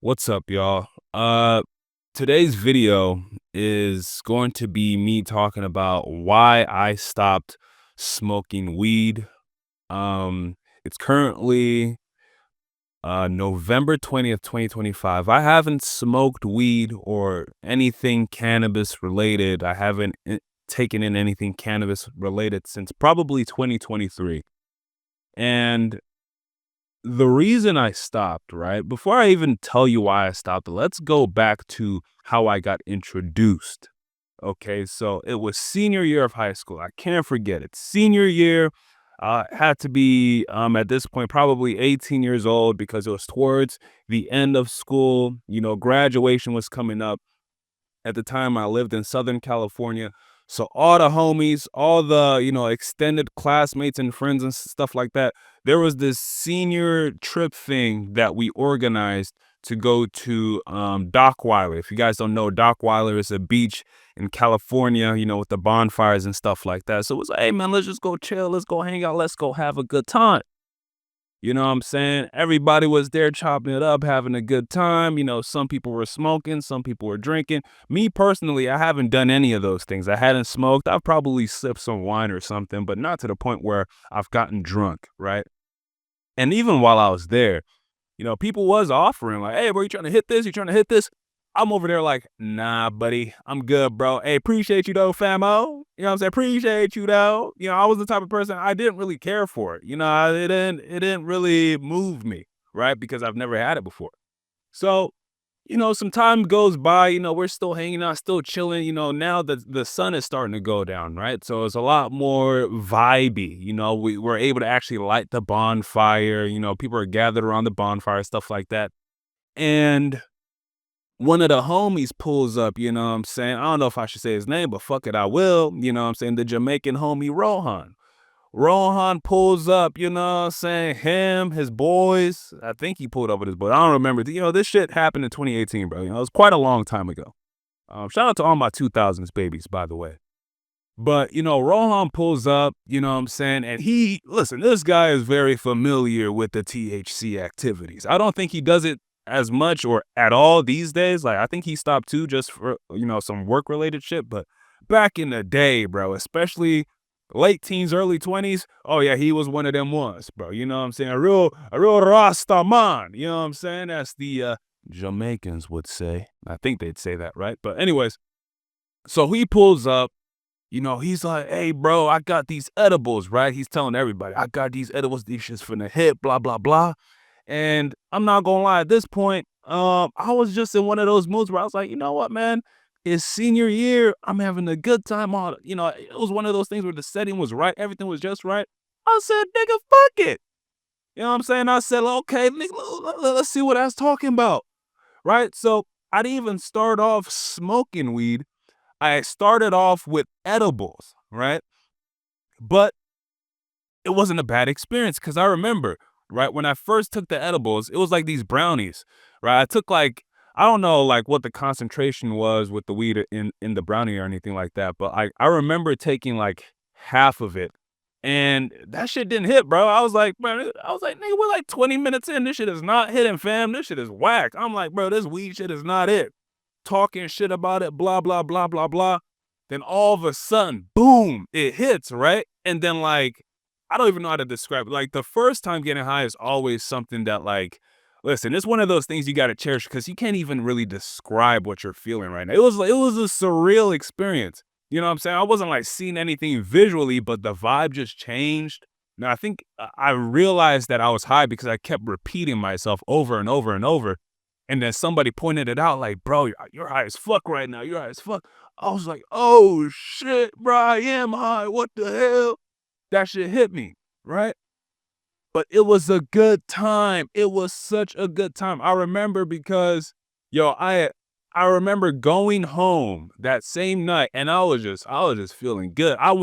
What's up, y'all? Today's video is going to be me talking about why I stopped smoking weed. Um, it's currently November 20th, 2025. I haven't smoked weed or anything cannabis related. I haven't taken in anything cannabis related since probably 2023. And the reason I stopped, right? Before I even tell you why I stopped, let's go back to how I got introduced. Okay, so it was senior year of high school. I can't forget it. Senior year, had to be at this point probably 18 years old because it was towards the end of school. Graduation was coming up. At the time, I lived in Southern California. So all the homies, all the, extended classmates and friends and stuff like that, there was this senior trip thing that we organized to go to Dockweiler. If you guys don't know, Dockweiler is a beach in California, with the bonfires and stuff like that. So it was like, hey man, let's just go chill, let's go hang out, let's go have a good time. You know what I'm saying? Everybody was there chopping it up, having a good time. Some people were smoking, some people were drinking. Me personally, I haven't done any of those things. I hadn't smoked. I've probably sipped some wine or something, but not to the point where I've gotten drunk, right? And even while I was there, people was offering like, "Hey, bro, you trying to hit this? You trying to hit this?" I'm over there like, "Nah, buddy, I'm good, bro. Hey, appreciate you though, famo. You know what I'm saying? Appreciate you though." I was the type of person I didn't really care for it. It didn't really move me, right? Because I've never had it before. So, some time goes by, we're still hanging out, still chilling. Now the sun is starting to go down, right? So it's a lot more vibey. We were able to actually light the bonfire. People are gathered around the bonfire, stuff like that. And one of the homies pulls up, you know what I'm saying? I don't know if I should say his name, but fuck it, I will. You know what I'm saying? The Jamaican homie Rohan. Rohan pulls up, you know what I'm saying? Him, his boys. I think he pulled up with his boys. I don't remember. This shit happened in 2018, bro. It was quite a long time ago. Shout out to all my 2000s babies, by the way. But, Rohan pulls up, you know what I'm saying? And listen, this guy is very familiar with the THC activities. I don't think he does it as much or at all these days. Like, I think he stopped too just for, some work related shit. But back in the day, bro, especially late teens, early 20s, oh yeah, he was one of them ones, bro. You know what I'm saying? A real Rasta man. You know what I'm saying? That's the Jamaicans would say. I think they'd say that, right? But anyways, so he pulls up. He's like, "Hey, bro, I got these edibles," right? He's telling everybody, "I got these edibles, these shits finna hit, blah, blah, blah." And I'm not gonna lie, at this point, I was just in one of those moods where I was like, you know what, man? It's senior year. I'm having a good time. It was one of those things where the setting was right, everything was just right. I said, nigga, fuck it. You know what I'm saying? I said, okay, nigga, let's see what I was talking about. Right? So I didn't even start off smoking weed. I started off with edibles, right? But it wasn't a bad experience because I remember, right, when I first took the edibles, it was like these brownies, right? I took like, I don't know like what the concentration was with the weed in the brownie or anything like that, but I remember taking like half of it and that shit didn't hit, bro. I was like, nigga, we're like 20 minutes in. This shit is not hitting, fam. This shit is whack. I'm like, bro, this weed shit is not it. Talking shit about it, blah, blah, blah, blah, blah. Then all of a sudden, boom, it hits, right? And then like, I don't even know how to describe it. Like the first time getting high is always something that like, listen, it's one of those things you got to cherish because you can't even really describe what you're feeling right now. It was a surreal experience. You know what I'm saying? I wasn't like seeing anything visually, but the vibe just changed. Now I think I realized that I was high because I kept repeating myself over and over and over. And then somebody pointed it out, like, bro, you're high as fuck right now. You're high as fuck. I was like, oh shit, bro, I am high. What the hell? That shit hit me, right? But it was a good time. It was such a good time. I remember because, yo, I remember going home that same night, and I was just feeling good. I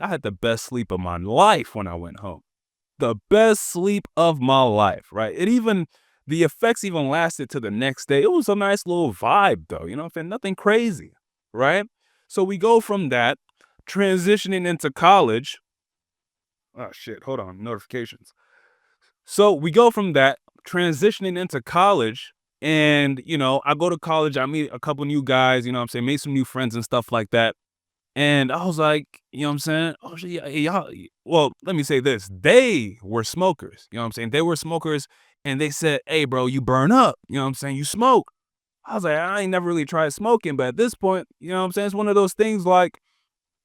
had the best sleep of my life when I went home. The best sleep of my life, right? The effects even lasted to the next day. It was a nice little vibe, though. You know what I'm saying? Nothing crazy, right? So we go from that transitioning into college. Oh shit, hold on, notifications. So we go from that transitioning into college And, I go to college, I meet a couple new guys, made some new friends and stuff like that. And I was like, oh, shit, yeah, y'all, well, let me say this. They were smokers, They were smokers and they said, hey, bro, you burn up, you smoke. I was like, I ain't never really tried smoking, but at this point, it's one of those things like,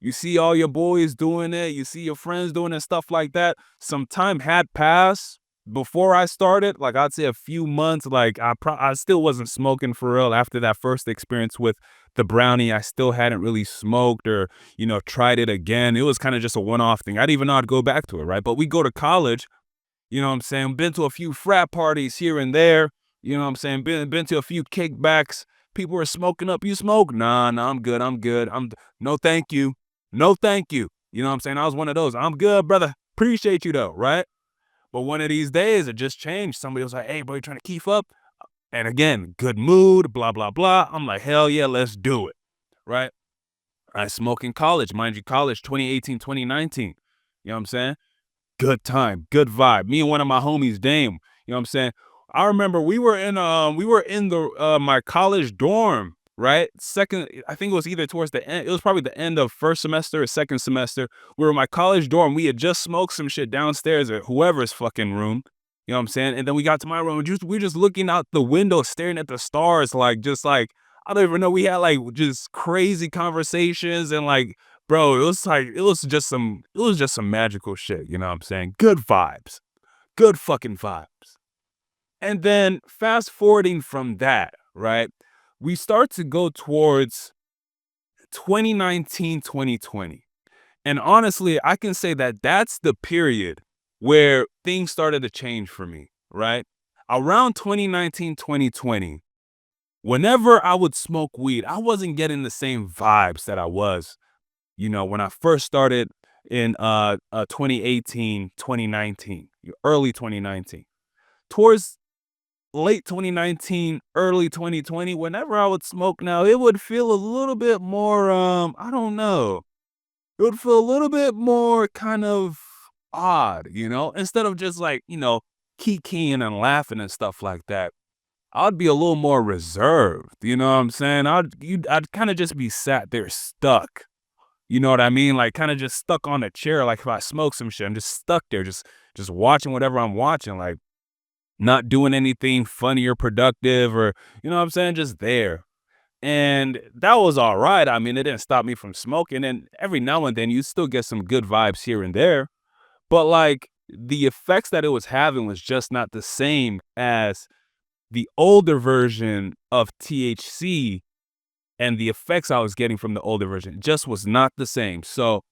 you see all your boys doing it, you see your friends doing it, stuff like that. Some time had passed before I started, like I'd say a few months. Like I still wasn't smoking for real after that first experience with the brownie. I still hadn't really smoked or, tried it again. It was kind of just a one-off thing. I didn't even know I'd go back to it, right? But we go to college, been to a few frat parties here and there, been to a few kickbacks. People were smoking up. You smoke? Nah, I'm good. I'm good. No, thank you. No, thank you. I was one of those. I'm good, brother. Appreciate you though, right? But one of these days it just changed. Somebody was like, hey, bro, you trying to keep up? And again, good mood, blah, blah, blah. I'm like, hell yeah, let's do it. Right? I smoke in college, mind you, college 2018, 2019. You know what I'm saying? Good time, good vibe. Me and one of my homies, Dame, you know what I'm saying? I remember we were in the my college dorm, right? Second, I think it was either towards the end, it was probably the end of first semester or second semester. We were in my college dorm. We had just smoked some shit downstairs at whoever's fucking room. You know what I'm saying? And then we got to my room and we're just looking out the window, staring at the stars, like just like I don't even know. We had like just crazy conversations and like bro, it was just some magical shit, you know what I'm saying? Good vibes. Good fucking vibes. And then fast forwarding from that, right? We start to go towards 2019, 2020. And honestly, I can say that that's the period where things started to change for me, right? Around 2019, 2020, whenever I would smoke weed, I wasn't getting the same vibes that I was when I first started in 2018, 2019, early 2019, towards late 2019, early 2020, whenever I would smoke now, it would feel a little bit more, I don't know, it would feel a little bit more kind of odd, instead of just like, kikiing and laughing and stuff like that. I'd be a little more reserved, you know what I'm saying? I'd kind of just be sat there stuck. You know what I mean? Like kind of just stuck on a chair. Like if I smoke some shit, I'm just stuck there, just watching whatever I'm watching, like not doing anything funny or productive or you know what I'm saying, just there. And that was all right. I mean, it didn't stop me from smoking. And every now and then you still get some good vibes here and there. But like the effects that it was having was just not the same as the older version of THC, and the effects I was getting from the older version just was not the same. So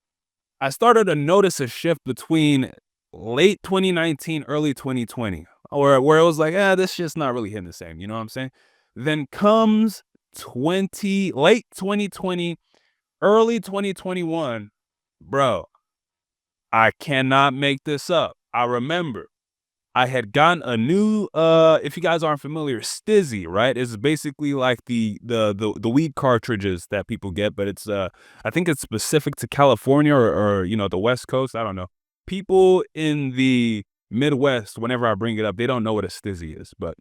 I started to notice a shift between late 2019, early 2020, where it was like, this shit's not really hitting the same. You know what I'm saying? Then comes late 2020, early 2021, bro. I cannot make this up. I remember I had gotten a new if you guys aren't familiar, Stizzy, right? It's basically like the weed cartridges that people get, but it's I think it's specific to California or the West Coast. I don't know. People in the Midwest, whenever I bring it up, they don't know what a Stizzy is, but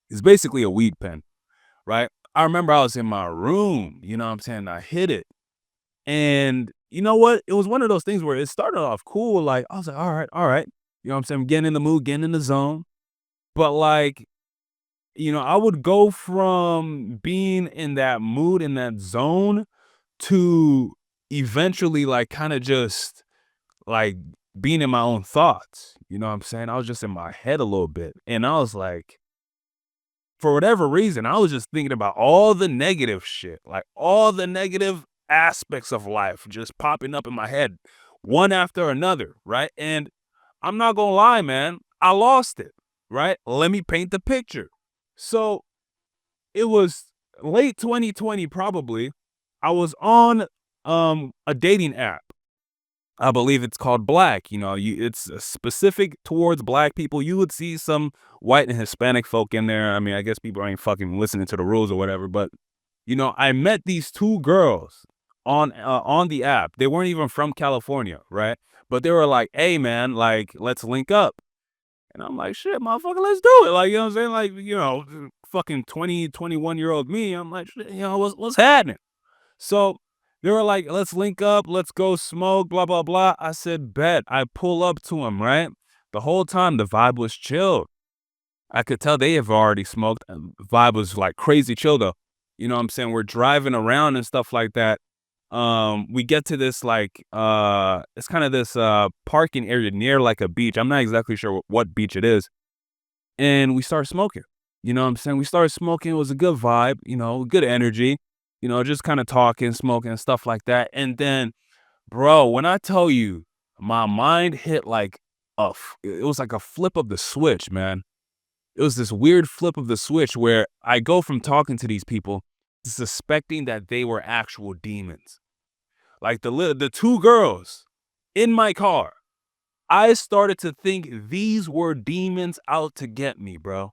it's basically a weed pen, right? I remember I was in my room, you know what I'm saying? I hit it. And you know what? It was one of those things where it started off cool. Like, I was like, all right, all right. You know what I'm saying? I'm getting in the mood, getting in the zone. But like, I would go from being in that mood, in that zone, to eventually like kind of just like being in my own thoughts. You know what I'm saying? I was just in my head a little bit. And I was like, for whatever reason, I was just thinking about all the negative shit, like all the negative aspects of life just popping up in my head, one after another, right? And I'm not gonna lie, man, I lost it, right? Let me paint the picture. So it was late 2020, probably. I was on a dating app. I believe it's called Black. It's specific towards black people. You would see some white and Hispanic folk in there. I mean, I guess people ain't fucking listening to the rules or whatever. But I met these two girls on the app. They weren't even from California, right? But they were like, "Hey, man, like, let's link up." And I'm like, "Shit, motherfucker, let's do it." Like, you know what I'm saying? Like, fucking 20, 21-year-old me. I'm like, what's happening? So they were like, let's link up, let's go smoke, blah, blah, blah. I said, bet. I pull up to him, right? The whole time the vibe was chill. I could tell they have already smoked. Vibe was like crazy chill though. You know what I'm saying? We're driving around and stuff like that. We get to this like it's kind of this parking area near like a beach. I'm not exactly sure what beach it is. And we start smoking. You know what I'm saying? We started smoking. It was a good vibe, good energy, just kind of talking, smoking and stuff like that. And then, bro, when I tell you my mind hit like it was like a flip of the switch, man. It was this weird flip of the switch where I go from talking to these people to suspecting that they were actual demons. Like the two girls in my car, I started to think these were demons out to get me, bro.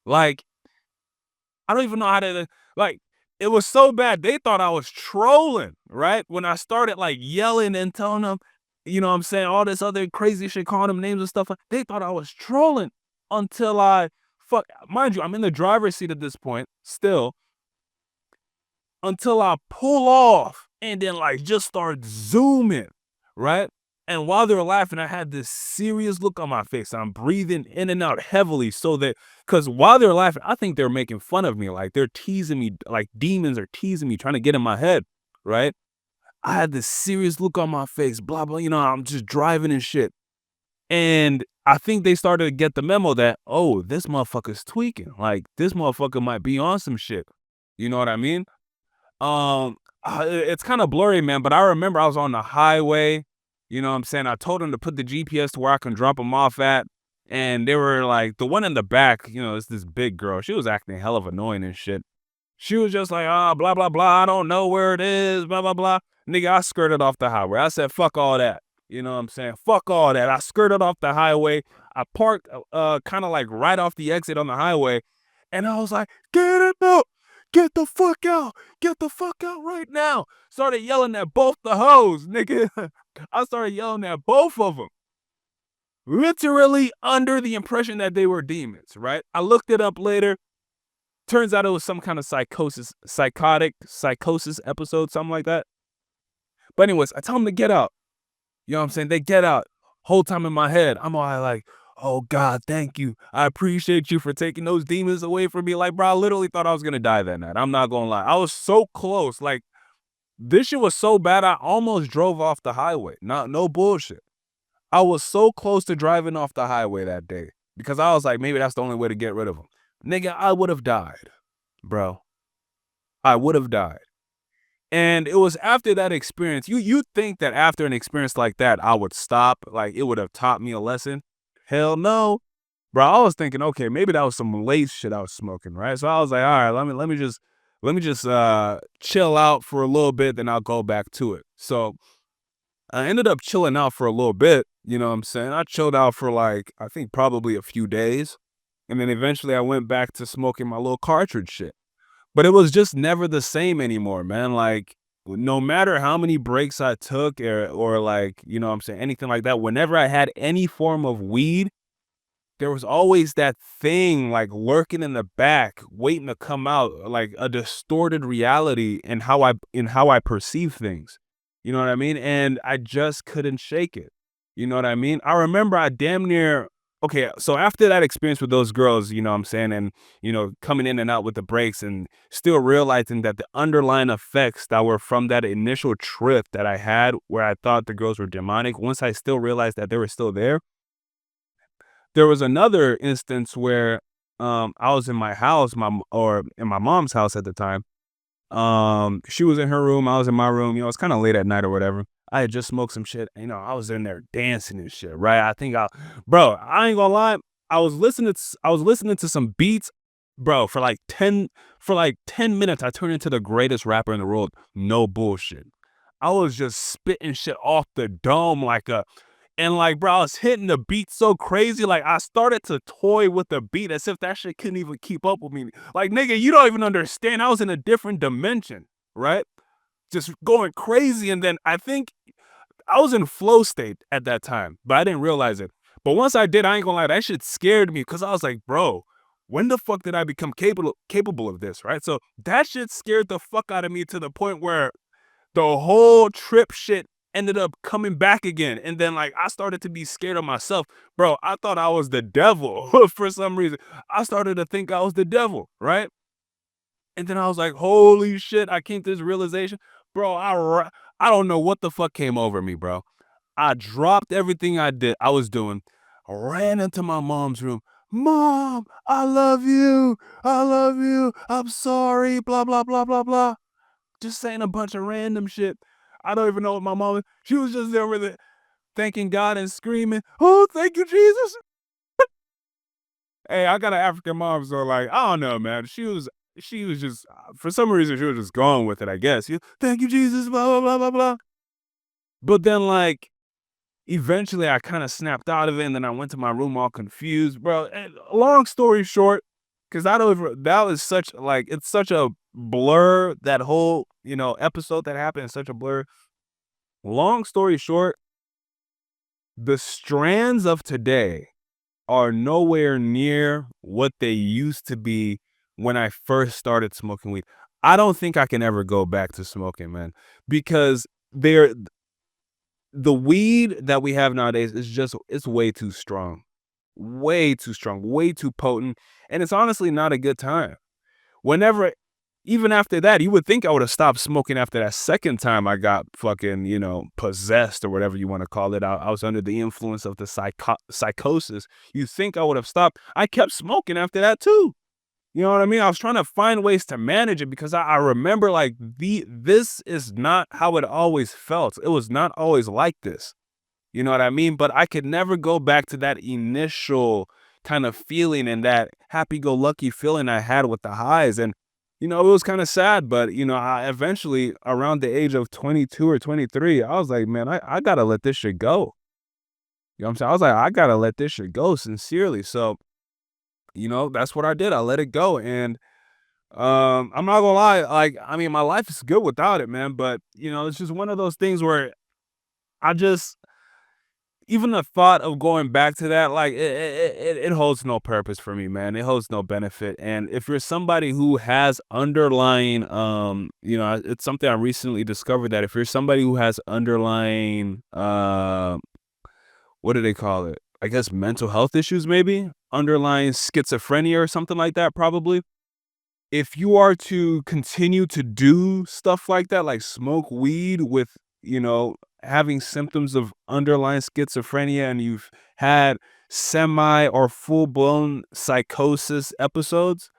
Like, I don't even know how to, like, it was so bad. They thought I was trolling, right? When I started like yelling and telling them, what I'm saying, all this other crazy shit, calling them names and stuff, they thought I was trolling until mind you, I'm in the driver's seat at this point, still, until I pull off and then like just start zooming, right? And while they're laughing, I had this serious look on my face. I'm breathing in and out heavily because while they're laughing, I think they're making fun of me. Like they're teasing me, like demons are teasing me, trying to get in my head, right? I had this serious look on my face, blah, blah, I'm just driving and shit. And I think they started to get the memo that, oh, this motherfucker's tweaking. Like this motherfucker might be on some shit. You know what I mean? It's kind of blurry, man, but I remember I was on the highway. You know what I'm saying? I told them to put the GPS to where I can drop them off at. And they were like, the one in the back, it's this big girl. She was acting hell of annoying and shit. She was just like, blah, blah, blah. I don't know where it is, blah, blah, blah. Nigga, I skirted off the highway. I said, fuck all that. You know what I'm saying? Fuck all that. I skirted off the highway. I parked kind of like right off the exit on the highway. And I was like, get it out. Get the fuck out. Get the fuck out right now. Started yelling at both the hoes, nigga. I started yelling at both of them. Literally under the impression that they were demons, right? I looked it up later. Turns out it was some kind of psychosis episode, something like that. But anyways, I tell them to get out. You know what I'm saying? They get out. Whole time in my head, I'm all like, oh God, thank you. I appreciate you for taking those demons away from me. Like, bro, I literally thought I was going to die that night. I'm not going to lie. I was so close. Like, this shit was so bad, I almost drove off the highway. No bullshit. I was so close to driving off the highway that day because I was like, maybe that's the only way to get rid of them. Nigga, I would have died, bro. I would have died. And it was after that experience, you think that after an experience like that, I would stop, like it would have taught me a lesson. Hell no. Bro, I was thinking, okay, maybe that was some late shit I was smoking, right? So I was like, all right, let me just chill out for a little bit, then I'll go back to it. So I ended up chilling out for a little bit, you know what I'm saying? I chilled out for like, I think probably a few days. And then eventually I went back to smoking my little cartridge shit. But it was just never the same anymore, man. Like, no matter how many breaks I took or like, you know what I'm saying, anything like that, whenever I had any form of weed, there was always that thing like lurking in the back, waiting to come out, like a distorted reality in how I perceive things. You know what I mean? And I just couldn't shake it. You know what I mean? I remember I damn near okay, so after that experience with those girls, you know what I'm saying, and coming in and out with the breaks and still realizing that the underlying effects that were from that initial trip that I had where I thought the girls were demonic, once I still realized that they were still there, there was another instance where I was in my house, or in my mom's house at the time. She was in her room, I was in my room, it's kind of late at night or whatever. I had just smoked some shit, I was in there dancing and shit, right? Bro, I ain't gonna lie, I was listening to some beats, bro, for like 10 minutes. I turned into the greatest rapper in the world. No bullshit. I was just spitting shit off the dome and like, bro, I was hitting the beat so crazy. Like, I started to toy with the beat as if that shit couldn't even keep up with me. Like, nigga, you don't even understand. I was in a different dimension, right? Just going crazy. And then I think I was in flow state at that time, but I didn't realize it. But once I did, I ain't gonna lie, that shit scared me because I was like, bro, when the fuck did I become capable of this, right? So that shit scared the fuck out of me to the point where the whole trip shit ended up coming back again. And then like I started to be scared of myself. Bro, I thought I was the devil for some reason. I started to think I was the devil, right? And then I was like, holy shit, I came to this realization. Bro, I don't know what the fuck came over me, bro. I dropped everything I was doing, ran into my mom's room. Mom, I love you. I love you. I'm sorry. Blah, blah, blah, blah, blah. Just saying a bunch of random shit. I don't even know what my mom, she was just there with it, thanking God and screaming, oh, thank you, Jesus. Hey, I got an African mom, so like, I don't know, man. She was just, for some reason, she was just going with it, I guess. Thank you, Jesus, blah, blah, blah, blah, blah. But then, like, eventually I kind of snapped out of it, and then I went to my room all confused, bro. And long story short, because I don't even, that was such, like, it's such a blur, that whole, episode that happened is such a blur. Long story short, the strands of today are nowhere near what they used to be when I first started smoking weed. I don't think I can ever go back to smoking, man, because they're the weed that we have nowadays is just it's way too strong, way too potent, and it's honestly not a good time. Whenever Even after that, you would think I would have stopped smoking after that second time I got fucking, possessed or whatever you want to call it. I was under the influence of the psychosis. You think I would have stopped. I kept smoking after that too. You know what I mean? I was trying to find ways to manage it because I remember like this is not how it always felt. It was not always like this. You know what I mean? But I could never go back to that initial kind of feeling and that happy-go-lucky feeling I had with the highs. And, it was kind of sad, but, I eventually, around the age of 22 or 23, I was like, man, I got to let this shit go. You know what I'm saying? I was like, I got to let this shit go sincerely. So, that's what I did. I let it go. And I'm not gonna lie, like, I mean, my life is good without it, man. But, it's just one of those things where I just, even the thought of going back to that, like it holds no purpose for me, man. It holds no benefit. And if you're somebody who has underlying, it's something I recently discovered that if you're somebody who has underlying, what do they call it? I guess mental health issues, maybe underlying schizophrenia or something like that, probably. If you are to continue to do stuff like that, like smoke weed with, having symptoms of underlying schizophrenia and you've had semi or full blown psychosis episodes,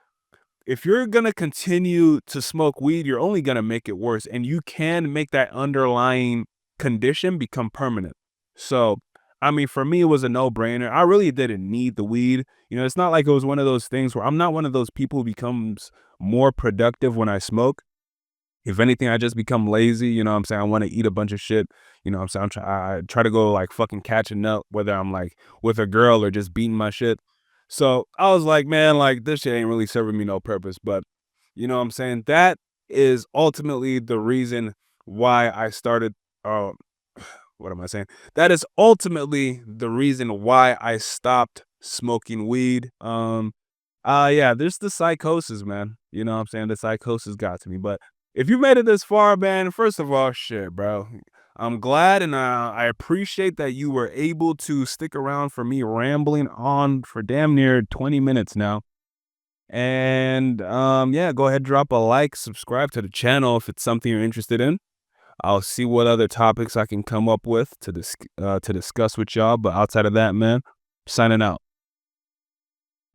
if you're going to continue to smoke weed, you're only going to make it worse. And you can make that underlying condition become permanent. So, I mean, for me, it was a no brainer. I really didn't need the weed. It's not like it was one of those things where I'm not one of those people who becomes more productive when I smoke. If anything, I just become lazy. You know what I'm saying? I want to eat a bunch of shit. You know what I'm saying? I try to go like fucking catch a nut, whether I'm like with a girl or just beating my shit. So I was like, man, like this shit ain't really serving me no purpose. But you know what I'm saying? That is ultimately the reason why I started. Uh, what am I saying? That is ultimately the reason why I stopped smoking weed. Yeah, there's the psychosis, man. You know what I'm saying? The psychosis got to me. But if you made it this far, man, first of all, shit, bro. I'm glad and I appreciate that you were able to stick around for me rambling on for damn near 20 minutes now. And yeah, go ahead, drop a like, subscribe to the channel if it's something you're interested in. I'll see what other topics I can come up with to discuss with y'all. But outside of that, man, signing out.